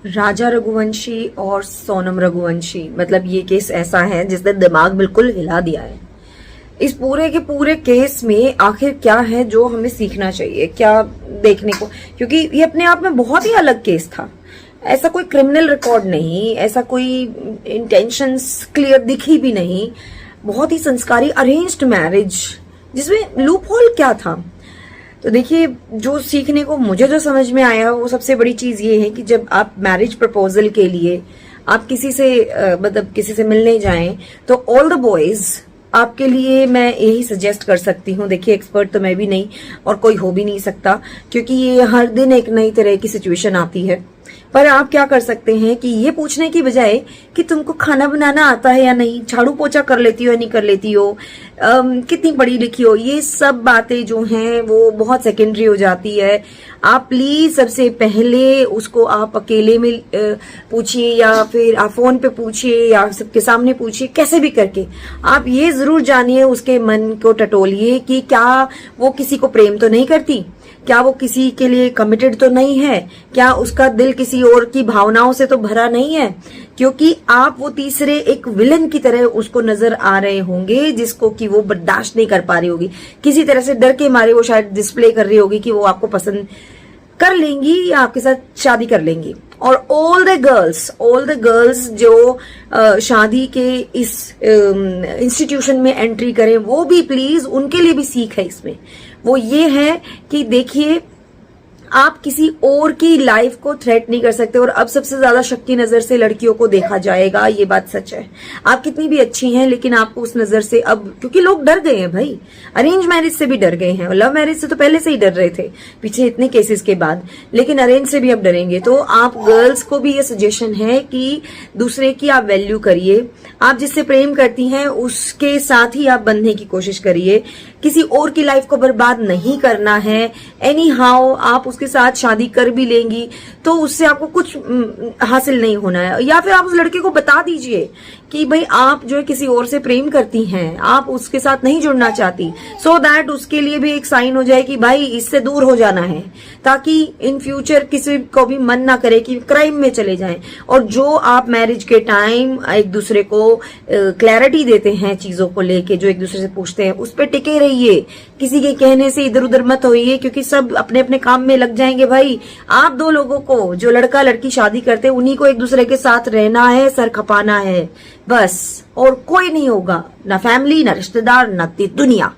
राजा रघुवंशी और सोनम रघुवंशी, मतलब ये केस ऐसा है जिसने दिमाग बिल्कुल हिला दिया है। इस पूरे के पूरे केस में आखिर क्या है जो हमें सीखना चाहिए, क्या देखने को, क्योंकि ये अपने आप में बहुत ही अलग केस था। ऐसा कोई क्रिमिनल रिकॉर्ड नहीं, ऐसा कोई इंटेंशंस क्लियर दिखी भी नहीं, बहुत ही संस्कारी अरेंज्ड मैरिज जिसमें लूप होल क्या था। तो देखिए, जो सीखने को मुझे जो समझ में आया वो सबसे बड़ी चीज ये है कि जब आप मैरिज प्रपोजल के लिए आप किसी से मतलब किसी से मिलने जाएं तो ऑल द बॉयज आपके लिए मैं यही सजेस्ट कर सकती हूँ। देखिए, एक्सपर्ट तो मैं भी नहीं और कोई हो भी नहीं सकता, क्योंकि ये हर दिन एक नई तरह की सिचुएशन आती है। पर आप क्या कर सकते हैं कि ये पूछने की बजाय कि तुमको खाना बनाना आता है या नहीं, झाड़ू पोछा कर लेती हो या नहीं कर लेती हो, कितनी पढ़ी लिखी हो, ये सब बातें जो हैं वो बहुत सेकेंडरी हो जाती है। आप प्लीज सबसे पहले उसको आप अकेले में पूछिए या फिर आप फोन पे पूछिए या सबके सामने पूछिए, कैसे भी करके आप ये जरूर जानिए, उसके मन को टटोलिए कि क्या वो किसी को प्रेम तो नहीं करती, क्या वो किसी के लिए कमिटेड तो नहीं है, क्या उसका दिल किसी और की भावनाओं से तो भरा नहीं है, क्योंकि आप वो तीसरे एक विलन की तरह उसको नजर आ रहे होंगे जिसको कि वो बर्दाश्त नहीं कर पा रही होगी। किसी तरह से डर के मारे वो शायद डिस्प्ले कर रही होगी कि वो आपको पसंद कर लेंगी या आपके साथ शादी कर लेंगी। और ऑल द गर्ल्स जो शादी के इस इंस्टीट्यूशन में एंट्री करें, वो भी प्लीज, उनके लिए भी सीख है इसमें। वो ये है कि देखिए, आप किसी और की लाइफ को थ्रेट नहीं कर सकते। और अब सबसे ज्यादा शक की नजर से लड़कियों को देखा जाएगा, ये बात सच है। आप कितनी भी अच्छी हैं लेकिन आपको उस नजर से अब, क्योंकि लोग डर गए हैं भाई, अरेंज मैरिज से भी डर गए हैं, लव मैरिज से तो पहले से ही डर रहे थे पीछे इतने केसेस के बाद, लेकिन अरेंज से भी अब डरेंगे। तो आप गर्ल्स को भी ये सजेशन है कि दूसरे की आप वैल्यू करिए, आप जिससे प्रेम करती हैं उसके साथ ही आप बनने की कोशिश करिए, किसी और की लाइफ को बर्बाद नहीं करना है। एनी हाउ आप उसके साथ शादी कर भी लेंगी तो उससे आपको कुछ हासिल नहीं होना है। या फिर आप उस लड़के को बता दीजिए कि भाई आप जो है किसी और से प्रेम करती हैं, आप उसके साथ नहीं जुड़ना चाहती, सो दैट उसके लिए भी एक साइन हो जाए कि भाई इससे दूर हो जाना है, ताकि इन फ्यूचर किसी को भी मन ना करे कि क्राइम में चले जाएं। और जो आप मैरिज के टाइम एक दूसरे को क्लैरिटी देते हैं चीजों को लेके, जो एक दूसरे से पूछते हैं, उस पर टिके रहिए, किसी के कहने से इधर उधर मत होइए, क्योंकि सब अपने अपने काम में लग जाएंगे भाई। आप दो लोगों को, जो लड़का लड़की शादी करते हैं, उन्हीं को एक दूसरे के साथ रहना है, सर खपाना है बस, और कोई नहीं होगा, ना फैमिली, ना रिश्तेदार, ना दुनिया।